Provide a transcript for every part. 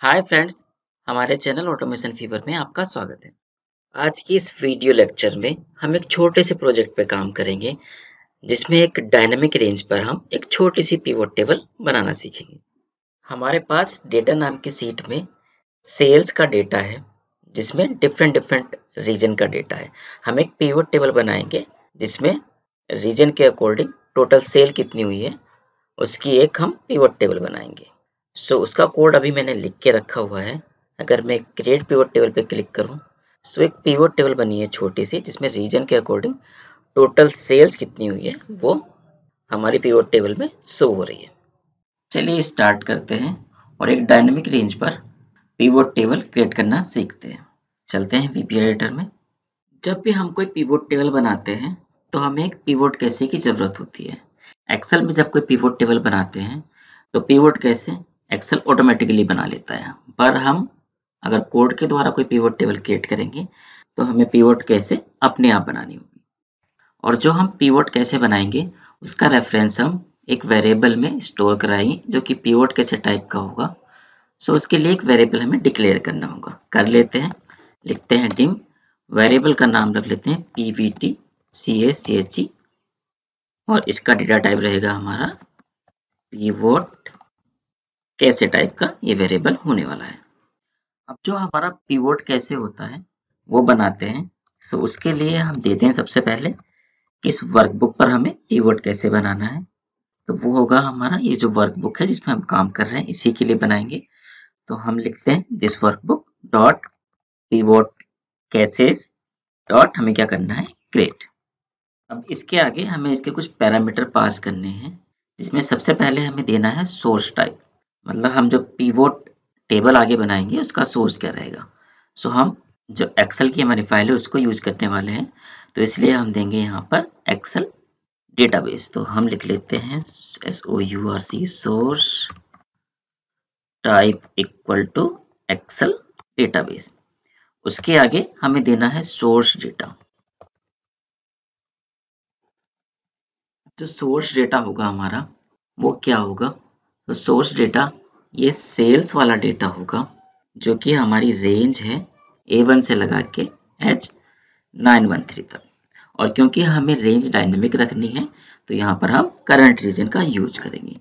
Hi friends, हमारे channel automation fever में आपका स्वागत है। आज की इस वीडियो लेक्चर में हम एक छोटे से प्रोजेक्ट पे काम करेंगे जिसमें एक डायनामिक रेंज पर हम एक छोटी सी पिवोट टेबल बनाना सीखेंगे। हमारे पास डेटा नाम की सीट में सेल्स का डेटा है जिसमें डिफरेंट डिफरेंट रीजन का डेटा है। हम एक पिवोट टेबल बनाएंगे जिसमें रीजन के अकॉर्डिंग टोटल सेल कितनी हुई है उसकी एक हम पिवोट टेबल बनाएंगे। उसका कोड अभी मैंने लिख के रखा हुआ है। अगर मैं क्रिएट पिवोट टेबल पे क्लिक करूं एक पिवोट टेबल बनी है छोटी सी जिसमें रीजन के अकॉर्डिंग टोटल सेल्स कितनी हुई है वो हमारी पिवोट टेबल में शो हो रही है। चलिए स्टार्ट करते हैं और एक डायनेमिक रेंज पर पिवोट टेबल क्रिएट करना सीखते हैं। चलते हैं वीपी एडिटर में। जब भी हम कोई पिवोट टेबल बनाते हैं तो हमें एक पिवोट कैसे की जरूरत होती है। एक्सेल में जब कोई पिवोट टेबल बनाते हैं तो पिवोट कैसे एक्सेल ऑटोमेटिकली बना लेता है, पर हम अगर कोड के द्वारा कोई पिवोट टेबल क्रिएट करेंगे तो हमें पिवोट कैसे अपने आप बनानी होगी। और जो हम पिवोट कैसे बनाएंगे उसका रेफरेंस हम एक वेरिएबल में स्टोर कराएंगे जो कि पिवोट कैसे टाइप का होगा। उसके लिए एक वेरिएबल हमें डिक्लेयर करना होगा। कर लेते हैं, लिखते हैं डिम, वेरिएबल का नाम रख लेते हैं pvtcache और इसका डेटा टाइप रहेगा हमारा पिवोट कैसे टाइप का ये वेरिएबल होने वाला है। अब जो हमारा पिवोट कैसे होता है वो बनाते हैं। उसके लिए हम देते हैं सबसे पहले किस वर्कबुक पर हमें पिवोट कैसे बनाना है। तो वो होगा हमारा ये जो वर्कबुक है जिसमें हम काम कर रहे हैं इसी के लिए बनाएंगे। तो हम लिखते हैं this workbook dot pivot cases dot हमें क्या करना है क्रिएट। अब इसके आगे हमें इसके कुछ पैरामीटर पास करने हैं जिसमें सबसे पहले हमें देना है सोर्स टाइप, मतलब हम जो पिवोट टेबल आगे बनाएंगे उसका सोर्स क्या रहेगा। हम जो एक्सेल की हमारी फाइल है उसको यूज करने वाले हैं तो इसलिए हम देंगे यहाँ पर एक्सेल डेटाबेस। तो हम लिख लेते हैं SOURC source type equal to excel database. उसके आगे हमें देना है सोर्स डेटा। जो सोर्स डेटा होगा हमारा वो क्या होगा, तो सोर्स डेटा ये सेल्स वाला डेटा होगा जो कि हमारी रेंज है A1 से लगा के H913 तक। और क्योंकि हमें रेंज डायनेमिक रखनी है तो यहाँ पर हम करंट रीजन का यूज करेंगे।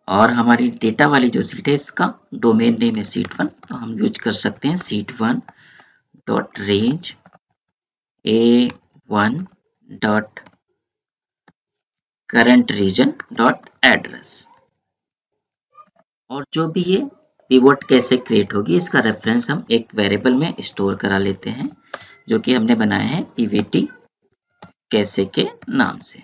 और हमारी डेटा वाली जो सीट है इसका डोमेन नेम है सीट1, तो हम यूज कर सकते हैं sheet one dot range A1 dot current region dot address. और जो भी ये पिवोट कैसे क्रिएट होगी इसका रेफरेंस हम एक वेरिएबल में स्टोर करा लेते हैं जो कि हमने बनाया है pvt कैसे के नाम से।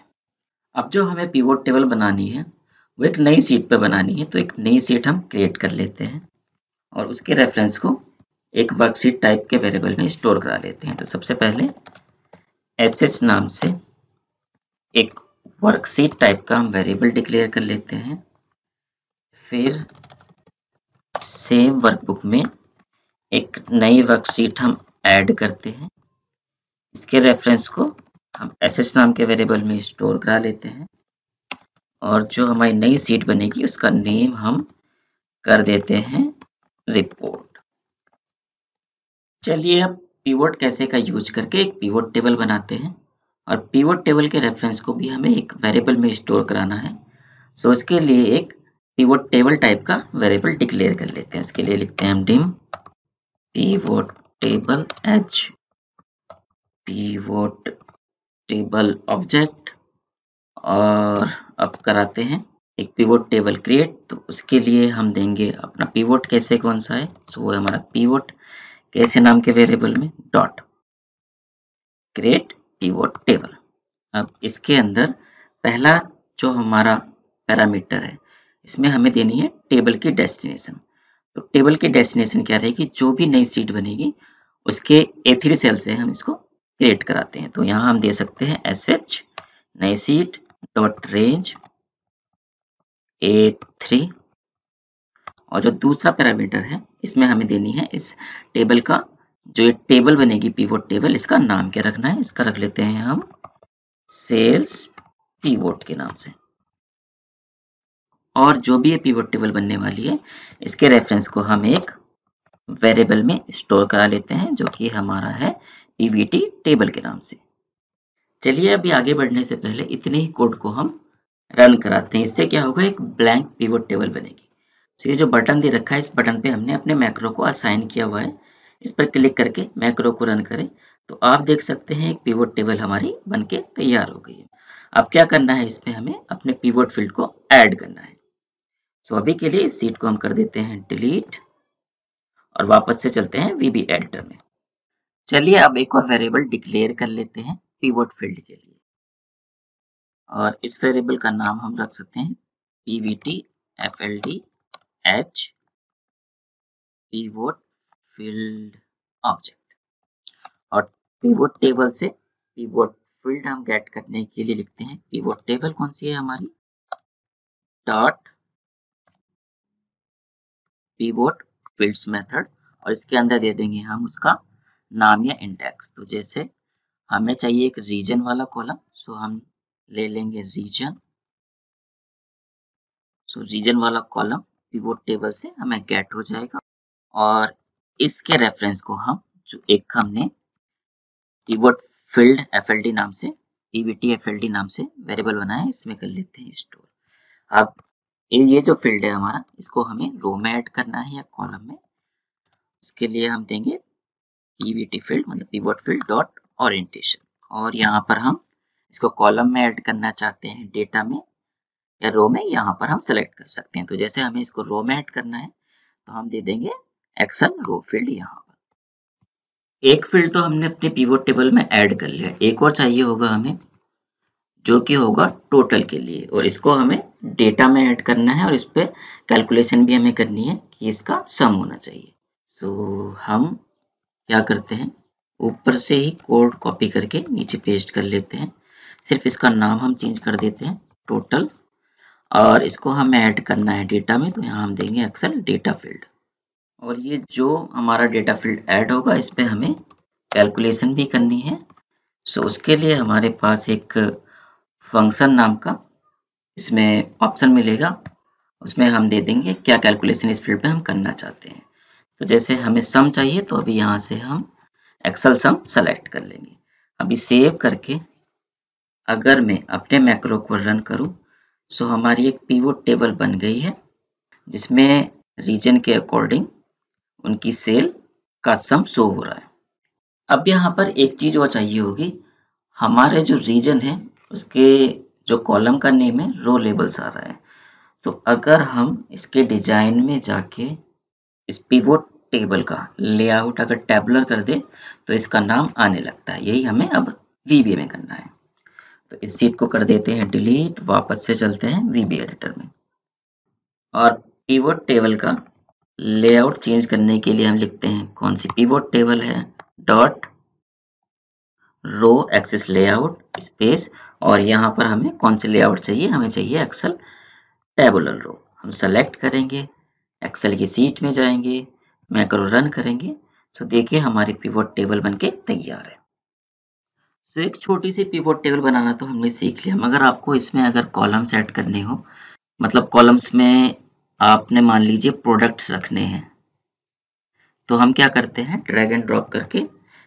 अब जो हमें पिवोट टेबल बनानी है वो एक नई सीट पे बनानी है, तो एक नई सीट हम क्रिएट कर लेते हैं और उसके रेफरेंस को एक वर्कशीट टाइप के वेरिएबल में स्टोर करा लेते हैं। तो सबसे पहले sh नाम से एक वर्कशीट टाइप का हम वेरिएबल डिक्लेयर कर लेते हैं। फिर सेम वर्कबुक में एक नई वर्कशीट हम ऐड करते हैं। इसके रेफरेंस को हम sh नाम के वेरिएबल में स्टोर करा लेते हैं और जो हमारी नई सीट बनेगी उसका नेम हम कर देते हैं रिपोर्ट। चलिए अब पिवोट कैसे का यूज करके एक पिवोट टेबल बनाते हैं और पिवोट टेबल के रेफरेंस को भी हमें एक वेरिएबल में स्टोर कराना है। इसके लिए एक पिवोट टेबल टाइप का वेरिएबल डिक्लेयर कर लेते हैं। इसके लिए लिखते हैं हम dim pivot table h pivot table object और अब कराते हैं एक पिवोट टेबल क्रिएट। तो उसके लिए हम देंगे अपना पिवोट कैसे कौन सा है, वो है हमारा पिवोट कैसे नाम के वेरिएबल में डॉट क्रिएट पिवोट टेबल। अब इसके अंदर पहला जो हमारा पैरामीटर है इसमें हमें देनी है टेबल की डेस्टिनेशन। तो टेबल की डेस्टिनेशन क्या रहेगी, जो भी नई सीट बनेगी उसके A3 सेल से हम इसको क्रिएट कराते हैं। तो यहाँ हम दे सकते हैं sh नई सीट डॉट रेंज A3 और जो दूसरा पैरामीटर है इसमें हमें देनी है इस टेबल का, जो ये टेबल बनेगी पिवोट टेबल, इसका नाम क्या रखना है, इसका रख लेते हैं हम सेल्स पिवोट के नाम से। और जो भी ये पिवोट टेबल बनने वाली है इसके रेफरेंस को हम एक वेरिएबल में स्टोर करा लेते हैं, जो कि हमारा है पीवीटी टेबल के नाम से। चलिए अभी आगे बढ़ने से पहले इतने ही कोड को हम रन कराते हैं। इससे क्या होगा, एक ब्लैंक पिवट टेबल बनेगी। तो ये जो बटन दे रखा है, इस बटन पे हमने अपने मैक्रो को असाइन किया हुआ है। इस पर क्लिक करके मैक्रो को रन करें तो आप देख सकते हैं एक पिवट टेबल हमारी बनके तैयार हो गई है। अब क्या करना है, इसमें हमें अपने पिवट फील्ड को ऐड करना है। सो अभी के लिए इस सीट को हम कर देते हैं डिलीट और वापस से चलते हैं वीबी एडिटर में। चलिए अब एक और वेरिएबल डिक्लेयर कर लेते हैं पिवट फील्ड के लिए, और इस वेरिएबल का नाम हम रख सकते हैं pvt fld h pivot field object. और पिवट टेबल से पिवट फील्ड हम गेट करने के लिए लिखते हैं, पिवट टेबल कौन सी है हमारी, डॉट पिवट फील्ड्स मेथड, और इसके अंदर दे देंगे हम उसका नाम या इंडेक्स। तो जैसे हमें चाहिए एक रीजन वाला कॉलम, सो हम ले लेंगे रीजन। सो रीजन वाला कॉलम पिवट टेबल से हमें गेट हो जाएगा, और इसके रेफरेंस को हम जो एक हमने पिवट फील्ड एफएलडी नाम से पीवीटी एफएलडी नाम से वेरिएबल बनाया है, इसमें कर लेते हैं स्टोर। अब ये जो फील्ड है हमारा, इसको हमें रो में ऐड करना है या कॉलम में। इसके लिए हम देंगे पीवीटी फील्ड मतलब पिवट फील्ड डॉट ओरिएंटेशन, और यहाँ पर हम इसको कॉलम में ऐड करना चाहते हैं डेटा में या रो में, यहाँ पर हम सेलेक्ट कर सकते हैं। तो जैसे हमें इसको रो में ऐड करना है तो हम दे देंगे एक्सेल रो फील्ड। यहाँ पर एक फील्ड तो हमने अपने पिवट टेबल में ऐड कर लिया, एक और चाहिए होगा हमें, जो कि होगा टोटल के लिए, और इसको हमें डेटा में ऐड करना है, और इस पे कैलकुलेशन भी हमें करनी है कि इसका सम होना चाहिए। सो हम क्या करते हैं, ऊपर से ही कोड कॉपी करके नीचे पेस्ट कर लेते हैं। सिर्फ इसका नाम हम चेंज कर देते हैं टोटल, और इसको हमें ऐड करना है डेटा में, तो यहाँ हम देंगे एक्सेल डेटा फील्ड। और ये जो हमारा डेटा फील्ड ऐड होगा, इस पे हमें कैलकुलेशन भी करनी है। सो उसके लिए हमारे पास एक फंक्शन नाम का इसमें ऑप्शन मिलेगा, उसमें हम दे देंगे क्या कैलकुलेशन इस फील्ड पे हम करना चाहते हैं। तो जैसे हमें सम चाहिए, तो अभी यहाँ से हम एक्सेल सम सेलेक्ट कर लेंगे। अभी सेव करके अगर मैं अपने मैक्रो को रन करूँ, सो हमारी एक पिवट टेबल बन गई है, जिसमें रीजन के अकॉर्डिंग उनकी सेल का सम शो हो रहा है। अब यहाँ पर एक चीज़ और चाहिए होगी, हमारे जो रीजन है उसके जो कॉलम का नेम है रो लेबल्स आ रहा है। तो अगर हम इसके डिजाइन में जाके इस पिवट टेबल का लेआउट अगर टैबुलर कर दे तो इसका नाम आने लगता है। यही हमें अब वीबी में करना है। तो इस सीट को कर देते हैं डिलीट, वापस से चलते हैं वीबी एडिटर में, और पिवट टेबल का लेआउट चेंज करने के लिए हम लिखते हैं कौन सी पिवट टेबल है, dot row axis layout space, और यहाँ पर हमें कौन से लेआउट चाहिए, हमें चाहिए एक्सेल टेबुलर रो। हम सेलेक्ट करेंगे, एक्सेल की सीट में जाएंगे, मैक्रो रन करेंगे। तो देखिए हमारी पिवट टेबल बनके तैयार है। सो एक छोटी सी पिवट टेबल बनाना तो हमने सीख लिया, मगर आपको इसमें अगर कॉलम्स ऐड करने हो, मतलब कॉलम्स में आपने मान लीजिए प्रोडक्ट्स रखने हैं, तो हम क्या करते हैं ड्रैग एंड ड्रॉप करके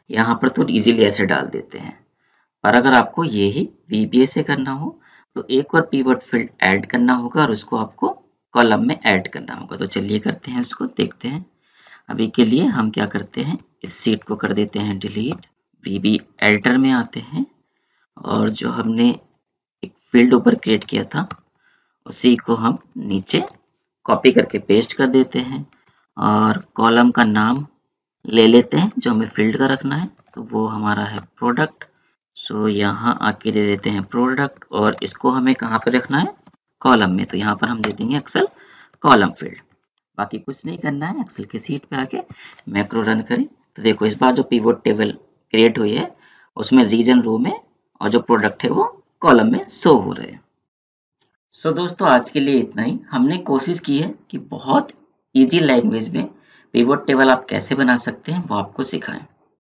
यहाँ पर तो इजीली ऐसे डाल देते हैं। पर अगर आपको यही वीबीए से करना हो तो एक और पिवट फील्ड ऐड करना होगा, और उसको आपको कॉलम में ऐड करना होगा। तो चलिए करते हैं, उसको देखते हैं। अभी के लिए हम क्या करते हैं, इस सीट को कर देते हैं डिलीट, वीबी एडिटर में आते हैं, और जो हमने एक फील्ड ऊपर क्रिएट किया था उसी को हम नीचे कॉपी करके पेस्ट कर देते हैं, और कॉलम का नाम ले लेते हैं जो हमें फील्ड का रखना है, तो वो हमारा है प्रोडक्ट। सो यहाँ आके दे देते हैं प्रोडक्ट, और इसको हमें कहाँ पे रखना है, कॉलम में, तो यहाँ पर हम दे देंगे एक्सेल कॉलम फील्ड। बाकी कुछ नहीं करना है, एक्सेल की सीट पे आके मैक्रो रन करें तो देखो इस बार जो पिवट टेबल क्रिएट हुई है उसमें रीजन रो में और जो प्रोडक्ट है वो कॉलम में शो हो रहे हैं। सो दोस्तों आज के लिए इतना ही। हमने कोशिश की है कि बहुत इजी लैंग्वेज में पिवट टेबल आप कैसे बना सकते हैं वो आपको सिखाएं।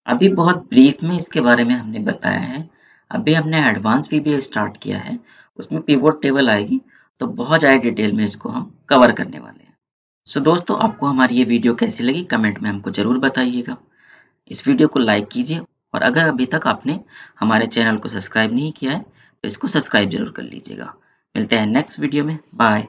अभी बहुत ब्रीफ में इसके बारे में हमने बताया है। अभी हमने एडवांस वीबीए स्टार्ट किया है, उसमें पिवट टेबल आएगी तो बहुत ज़्यादा डिटेल में इसको हम कवर करने वाले हैं। सो दोस्तों, आपको हमारी ये वीडियो कैसी लगी कमेंट में हमको ज़रूर बताइएगा। इस वीडियो को लाइक कीजिए और अगर अभी तक आपने हमारे चैनल को सब्सक्राइब नहीं किया है तो इसको सब्सक्राइब ज़रूर कर लीजिएगा। मिलते हैं नेक्स्ट वीडियो में। बाय।